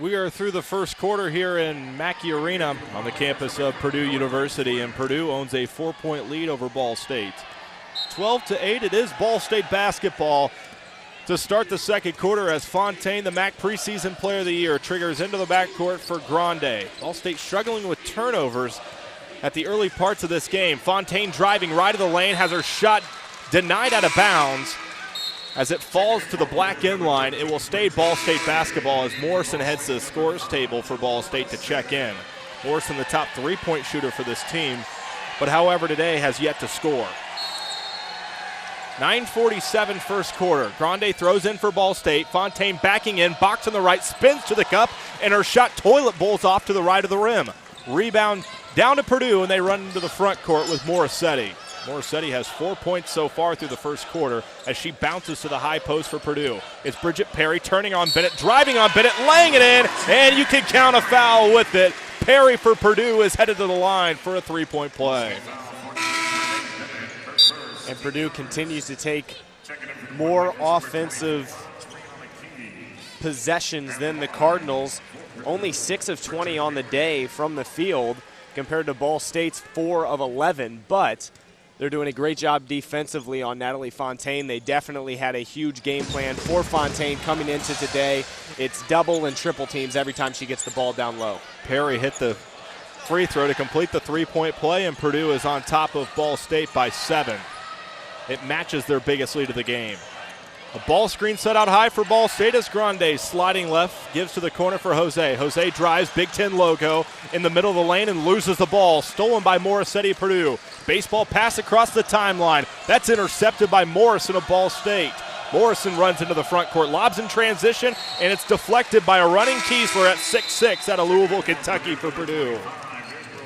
We are through the first quarter here in Mackey Arena on the campus of Purdue University, and Purdue owns a 4-point lead over Ball State. 12-8, it is Ball State basketball to start the second quarter as Fontaine, the MAC preseason player of the year, triggers into the backcourt for Grande. Ball State struggling with turnovers at the early parts of this game. Fontaine driving right of the lane, has her shot denied out of bounds. As it falls to the black end line, it will stay Ball State basketball as Morrison heads to the scores table for Ball State to check in. Morrison, the top three-point shooter for this team, but however today has yet to score. 9:47 first quarter. Grande throws in for Ball State. Fontaine backing in, box on the right, spins to the cup, and her shot toilet bowls off to the right of the rim. Rebound down to Purdue, and they run into the front court with Morissetti. Morissetti has 4 points so far through the first quarter as she bounces to the high post for Purdue. It's Bridget Perry turning on Bennett, driving on Bennett, laying it in, and you can count a foul with it. Perry for Purdue is headed to the line for a three-point play. And Purdue continues to take more offensive possessions than the Cardinals. Only 6 of 20 on the day from the field compared to Ball State's 4 of 11, but they're doing a great job defensively on Natalie Fontaine. They definitely had a huge game plan for Fontaine coming into today. It's double and triple teams every time she gets the ball down low. Perry hit the free throw to complete the three-point play, and Purdue is on top of Ball State by 7. It matches their biggest lead of the game. A ball screen set out high for Ball State as Grande sliding left, gives to the corner for Jose. Jose drives, Big Ten logo in the middle of the lane and loses the ball. Stolen by Morissetti, Purdue. Baseball pass across the timeline. That's intercepted by Morrison of Ball State. Morrison runs into the front court, lobs in transition, and it's deflected by a running Kiesler at 6'6" out of Louisville, Kentucky for Purdue.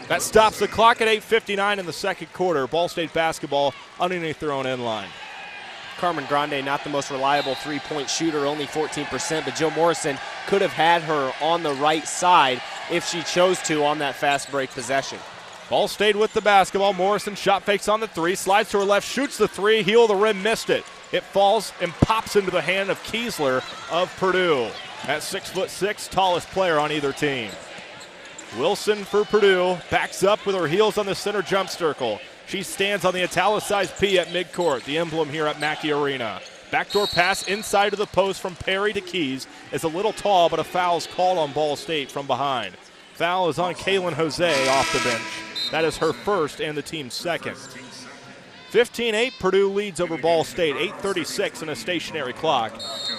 That stops the clock at 8:59 in the second quarter. Ball State basketball underneath their own end line. Carmen Grande, not the most reliable three-point shooter, only 14%, but Jill Morrison could have had her on the right side if she chose to on that fast break possession. Ball State with the basketball. Morrison shot fakes on the three, slides to her left, shoots the three, heel of the rim, missed it. It falls and pops into the hand of Kiesler of Purdue. That 6'6", tallest player on either team. Wilson for Purdue backs up with her heels on the center jump circle. She stands on the italicized P at midcourt, the emblem here at Mackey Arena. Backdoor pass inside of the post from Perry to Keys is a little tall, but a foul is called on Ball State from behind. Foul is on Kaylin Jose off the bench. That is her first and the team's second. 15-8, Purdue leads over Ball State, 8:36 in a stationary clock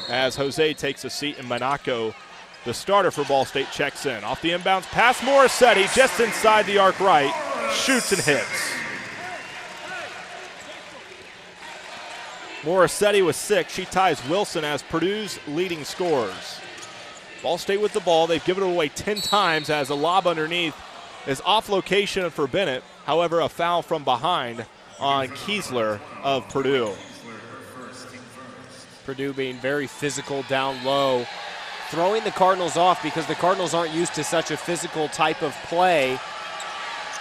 as Jose takes a seat and Monaco, the starter for Ball State, checks in. Off the inbounds pass, Morissetti just inside the arc right, shoots and hits. Morissetti with 6. She ties Wilson as Purdue's leading scorers. Ball State with the ball. They've given it away 10 times as a lob underneath is off location for Bennett. However, a foul from behind on Kiesler of Purdue. Purdue being very physical down low, throwing the Cardinals off because the Cardinals aren't used to such a physical type of play.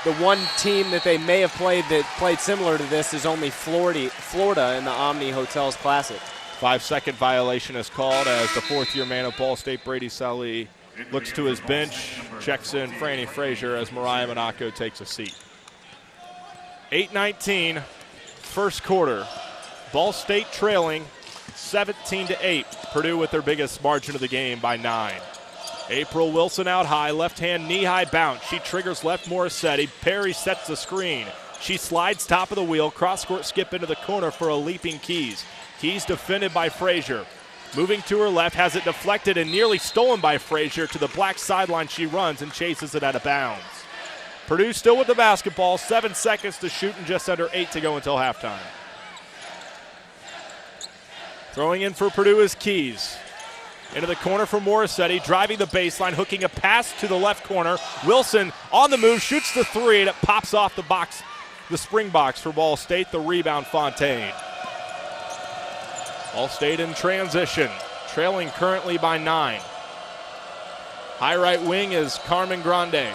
The one team that they may have played that played similar to this is only Florida in the Omni Hotels Classic. 5-second violation is called as the fourth-year man of Ball State, Brady Salih, looks to his bench, checks in Franny Frazier as Mariah Monaco takes a seat. 8:19, first quarter. Ball State trailing 17-8. Purdue with their biggest margin of the game by 9. April Wilson out high, left hand knee-high bounce. She triggers left Morissetti. Perry sets the screen. She slides top of the wheel, cross-court skip into the corner for a leaping Keys. Keys defended by Frazier. Moving to her left, has it deflected and nearly stolen by Frazier. To the black sideline she runs and chases it out of bounds. Purdue still with the basketball, 7 seconds to shoot and just under 8 to go until halftime. Throwing in for Purdue is Keys. Into the corner for Morissetti, driving the baseline, hooking a pass to the left corner. Wilson on the move, shoots the three, and it pops off the box, the spring box for Ball State. The rebound, Fontaine. Ball State in transition, trailing currently by 9. High right wing is Carmen Grande.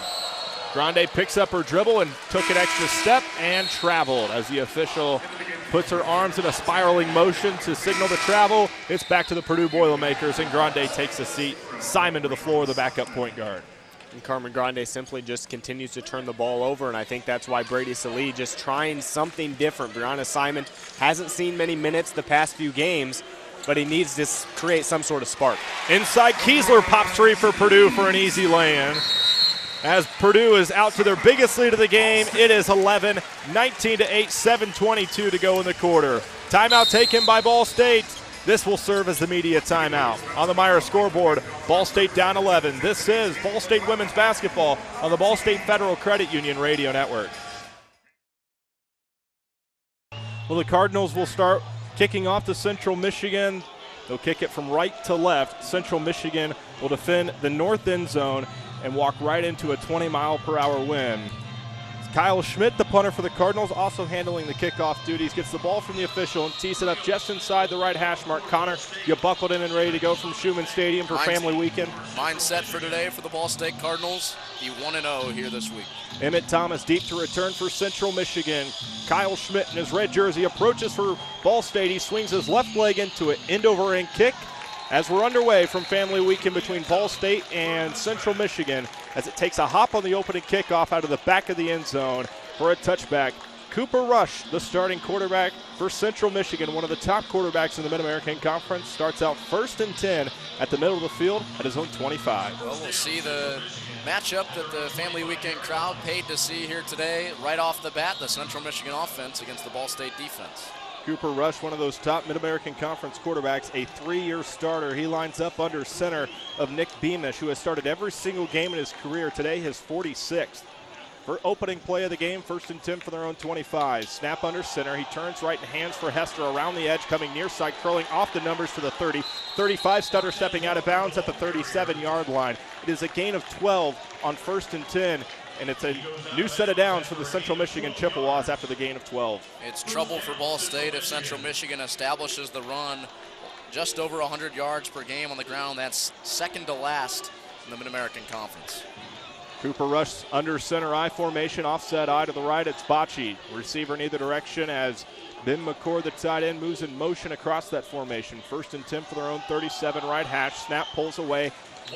Grande picks up her dribble and took an extra step and traveled as the official puts her arms in a spiraling motion to signal the travel. It's back to the Purdue Boilermakers, and Grande takes a seat Simon to the floor, the backup point guard. And Carmen Grande simply just continues to turn the ball over, and I think that's why Brady Salee just trying something different. Brianna Simon hasn't seen many minutes the past few games, but he needs to create some sort of spark. Inside, Kiesler pops three for Purdue for an easy lay-in. As Purdue is out to their biggest lead of the game, it is 11, 19-8, 7:22 to go in the quarter. Timeout taken by Ball State. This will serve as the media timeout. On the Meyer scoreboard, Ball State down 11. This is Ball State women's basketball on the Ball State Federal Credit Union Radio Network. Well, the Cardinals will start kicking off to Central Michigan. They'll kick it from right to left. Central Michigan will defend the north end zone and walk right into a 20-mile-per-hour wind. Kyle Schmidt, the punter for the Cardinals, also handling the kickoff duties, gets the ball from the official and tees it up just inside the right hash mark. Connor, you buckled in and ready to go from Schumann Stadium for family weekend? Mine set for today for the Ball State Cardinals. Be 1-0 here this week. Emmett Thomas deep to return for Central Michigan. Kyle Schmidt in his red jersey approaches for Ball State. He swings his left leg into an end-over-end kick. As we're underway from family weekend between Ball State and Central Michigan, as it takes a hop on the opening kickoff out of the back of the end zone for a touchback. Cooper Rush, the starting quarterback for Central Michigan, one of the top quarterbacks in the Mid-American Conference, starts out 1st and 10 at the middle of the field at his own 25. Well, we'll see the matchup that the family weekend crowd paid to see here today. Right off the bat, the Central Michigan offense against the Ball State defense. Cooper Rush, one of those top Mid-American Conference quarterbacks, a 3-year starter. He lines up under center of Nick Beamish, who has started every single game in his career. Today, his 46th. For opening play of the game, 1st and 10 for their own 25. Snap under center. He turns right and hands for Hester around the edge, coming near side, curling off the numbers to the 30. 35, stutter stepping out of bounds at the 37-yard line. It is a gain of 12 on 1st and 10. And it's a new set of downs for the Central Michigan Chippewas after the gain of 12. It's trouble for Ball State if Central Michigan establishes the run just over 100 yards per game on the ground. That's second to last in the Mid-American Conference. Cooper Rush under center I formation, offset I to the right. It's Bocce. Receiver in either direction as Ben McCord, the tight end, moves in motion across that formation. 1st and 10 for their own 37 right hash. Snap pulls away.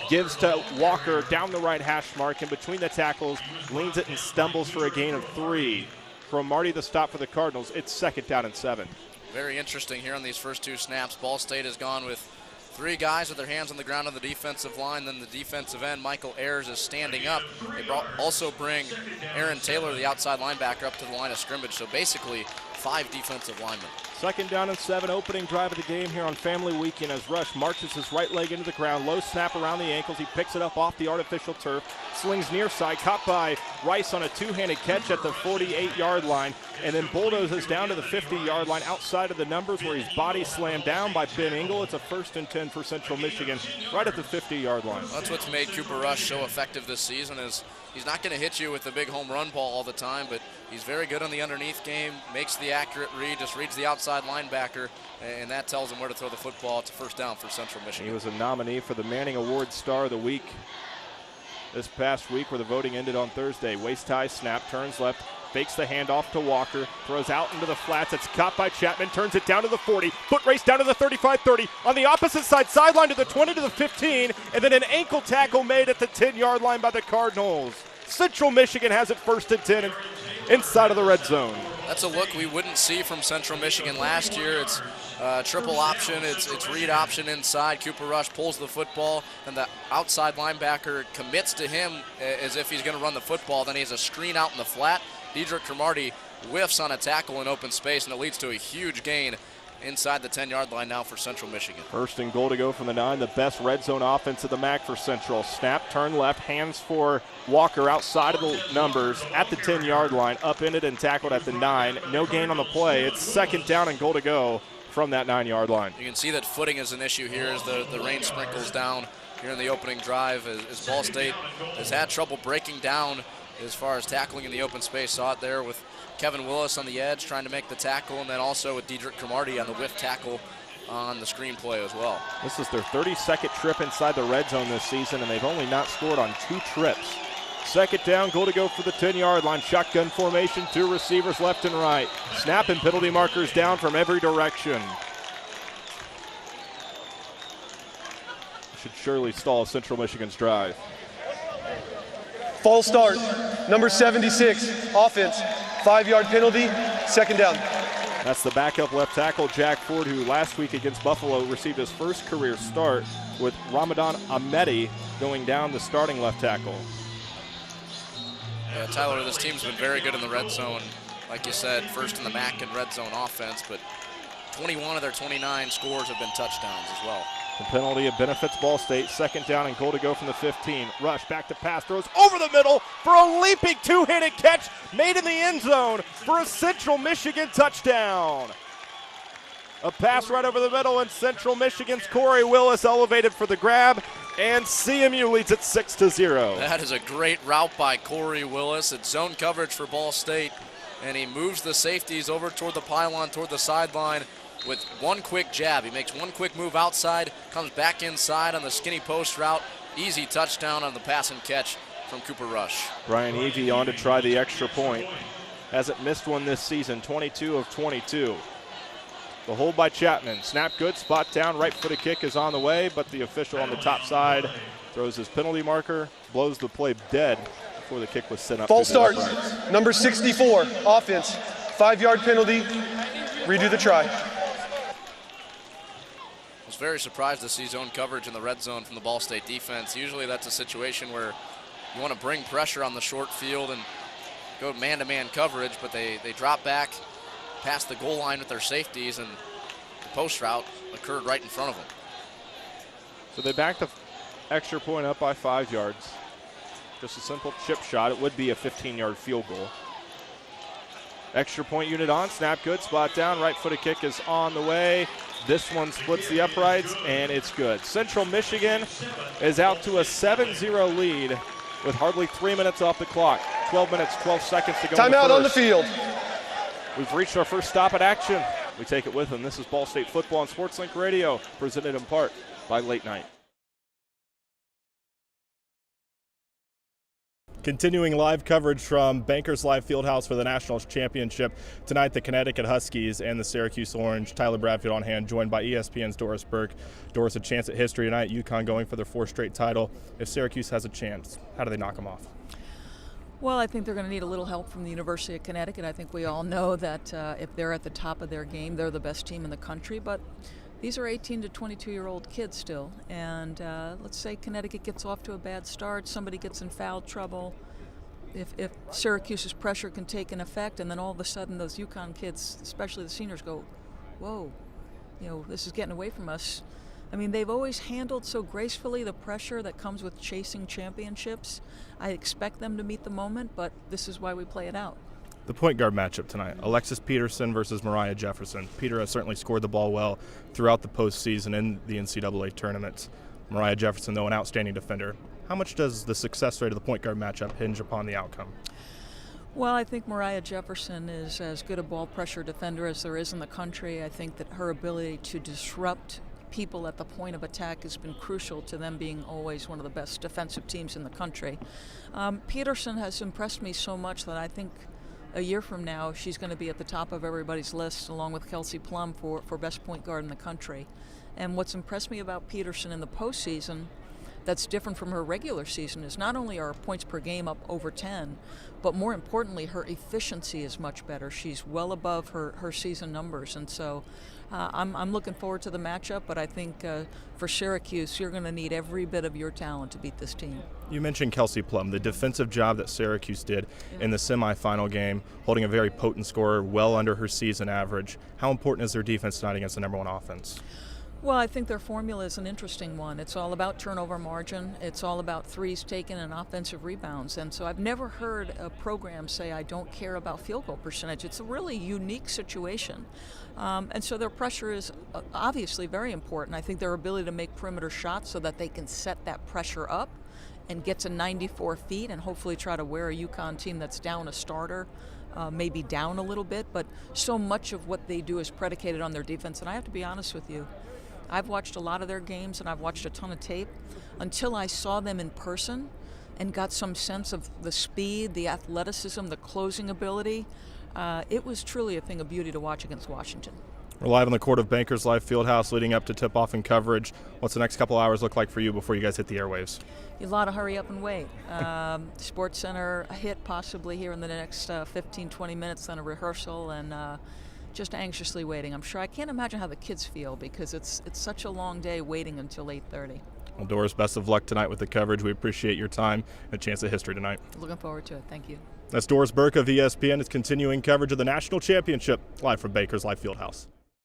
Gives to Walker down the right hash mark, and between the tackles, leans it and stumbles for a gain of 3. From Marty, the stop for the Cardinals, it's 2nd down and 7. Very interesting here on these first two snaps. Ball State has gone with 3 guys with their hands on the ground on the defensive line. Then the defensive end, Michael Ayers, is standing up. They also bring Aaron Taylor, the outside linebacker, up to the line of scrimmage. So basically 5 defensive linemen. 2nd down and 7, opening drive of the game here on family weekend as Rush marches his right leg into the ground. Low snap around the ankles. He picks it up off the artificial turf. Slings near side, caught by Rice on a 2-handed catch at the 48-yard line, and then bulldozes down to the 50-yard line outside of the numbers where he's body slammed down by Ben Engel. It's a 1st and 10 for Central Michigan right at the 50-yard line. That's what's made Cooper Rush so effective this season is he's not going to hit you with the big home run ball all the time, but he's very good on the underneath game, makes the accurate read, just reads the outside linebacker, and that tells him where to throw the football. It's a 1st down for Central Michigan. He was a nominee for the Manning Award Star of the Week this past week, where the voting ended on Thursday. Waist high snap, turns left, fakes the handoff to Walker, throws out into the flats. It's caught by Chapman, turns it down to the 40, foot race down to the 35-30, on the opposite side, sideline to the 20 to the 15, and then an ankle tackle made at the 10-yard line by the Cardinals. Central Michigan has it 1st and 10 inside of the red zone. That's a look we wouldn't see from Central Michigan last year. It's triple option, it's read option inside. Cooper Rush pulls the football, and the outside linebacker commits to him as if he's going to run the football. Then he has a screen out in the flat. Dedrick Cromartie whiffs on a tackle in open space, and it leads to a huge gain inside the 10-yard line now for Central Michigan. 1st and goal to go from the 9, the best red zone offense of the MAC for Central. Snap, turn left, hands for Walker outside of the numbers at the 10-yard line, upended and tackled at the 9. No gain on the play. It's 2nd down and goal to go from that 9-yard line. You can see that footing is an issue here as the rain sprinkles down here in the opening drive as Ball State has had trouble breaking down as far as tackling in the open space. Saw it there with Kevin Willis on the edge trying to make the tackle, and then also with Dedrick Cromartie on the whiff tackle on the screen play as well. This is their 32nd trip inside the red zone this season, and they've only not scored on 2 trips. 2nd down, goal to go for the 10-yard line. Shotgun formation, 2 receivers left and right. Snap and penalty markers down from every direction. should surely stall Central Michigan's drive. False start, number 76, offense, 5-yard penalty, second down. That's the backup left tackle, Jack Ford, who last week against Buffalo received his first career start, with Ramadan Ahmedi going down the starting left tackle. Yeah, Tyler, this team's been very good in the red zone. Like you said, first in the MAC in red zone offense, but 21 of their 29 scores have been touchdowns as well. The penalty of benefits Ball State. Second down and goal to go from the 15. Rush back to pass, throws over the middle for a leaping two-handed catch made in the end zone for a Central Michigan touchdown. A pass right over the middle, and Central Michigan's Corey Willis elevated for the grab, and CMU leads it 6-0. That is a great route by Corey Willis. It's zone coverage for Ball State, and he moves the safeties over toward the pylon, toward the sideline with one quick jab. He makes one quick move outside, comes back inside on the skinny post route. Easy touchdown on the pass and catch from Cooper Rush. Brian Evie on to try the extra point. Hasn't missed one this season, 22 of 22. The hold by Chapman. Snap good, spot down, right-footed kick is on the way, but the official on the top side throws his penalty marker, blows the play dead before the kick was sent up. False start, number 64, offense, 5-yard penalty, redo the try. I was very surprised to see zone coverage in the red zone from the Ball State defense. Usually that's a situation where you want to bring pressure on the short field and go man-to-man coverage, but they drop back past the goal line with their safeties, and the post route occurred right in front of them. So they backed the extra point up by 5 yards. Just a simple chip shot. It would be a 15-yard field goal. Extra point unit on, snap good, spot down, right-footed kick is on the way. This one splits the uprights, and it's good. Central Michigan is out to a 7-0 lead with hardly 3 minutes off the clock. 12 minutes, 12 seconds to go. Timeout on the field. We've reached our first stop at action. We take it with them. This is Ball State Football on SportsLink Radio, presented in part by Late Night. Continuing live coverage from Bankers Live Fieldhouse for the National Championship. Tonight, the Connecticut Huskies and the Syracuse Orange. Tyler Bradfield on hand, joined by ESPN's Doris Burke. Doris, a chance at history tonight. UConn going for their 4th straight title. If Syracuse has a chance, how do they knock them off? Well, I think they're going to need a little help from the University of Connecticut. I think we all know that if they're at the top of their game, they're the best team in the country. But these are 18 to 22-year-old kids still. And let's say Connecticut gets off to a bad start, somebody gets in foul trouble. If Syracuse's pressure can take an effect, and then all of a sudden those UConn kids, especially the seniors, go, whoa, this is getting away from us. I mean, they've always handled so gracefully the pressure that comes with chasing championships. I expect them to meet the moment, but this is why we play it out. The point guard matchup tonight, Alexis Peterson versus Mariah Jefferson. Peter has certainly scored the ball well throughout the postseason in the NCAA tournaments. Mariah Jefferson, though, an outstanding defender. How much does the success rate of the point guard matchup hinge upon the outcome? Well, I think Mariah Jefferson is as good a ball pressure defender as there is in the country. I think that her ability to disrupt people at the point of attack has been crucial to them being always one of the best defensive teams in the country. Peterson has impressed me so much that I think a year from now she's going to be at the top of everybody's list, along with Kelsey Plum for best point guard in the country. And what's impressed me about Peterson in the postseason that's different from her regular season is not only are points per game up over 10, but more importantly, her efficiency is much better. She's well above her season numbers, and so I'm looking forward to the matchup, but I think for Syracuse, you're going to need every bit of your talent to beat this team. You mentioned Kelsey Plum, the defensive job that Syracuse did in the semifinal game, holding a very potent scorer well under her season average. How important is their defense tonight against the number one offense? Well, I think their formula is an interesting one. It's all about turnover margin. It's all about threes taken and offensive rebounds. And so I've never heard a program say, I don't care about field goal percentage. It's a really unique situation. And so their pressure is obviously very important. I think their ability to make perimeter shots so that they can set that pressure up and get to 94 feet and hopefully try to wear a UConn team that's down a starter, maybe down a little bit. But so much of what they do is predicated on their defense. And I have to be honest with you, I've watched a lot of their games and I've watched a ton of tape until I saw them in person and got some sense of the speed, the athleticism, the closing ability. It was truly a thing of beauty to watch against Washington. We're live on the court of Bankers Life Fieldhouse leading up to tip-off and coverage. What's the next couple hours look like for you before you guys hit the airwaves? A lot of hurry up and wait. Sports Center a hit possibly here in the next 15, 20 minutes, then a rehearsal, and just anxiously waiting. I'm sure I can't imagine how the kids feel because it's such a long day waiting until 8:30. Well, Doris, best of luck tonight with the coverage. We appreciate your time and a chance at history tonight. Looking forward to it. Thank you. That's Doris Burke of ESPN. It's continuing coverage of the national championship live from Bankers Life Fieldhouse.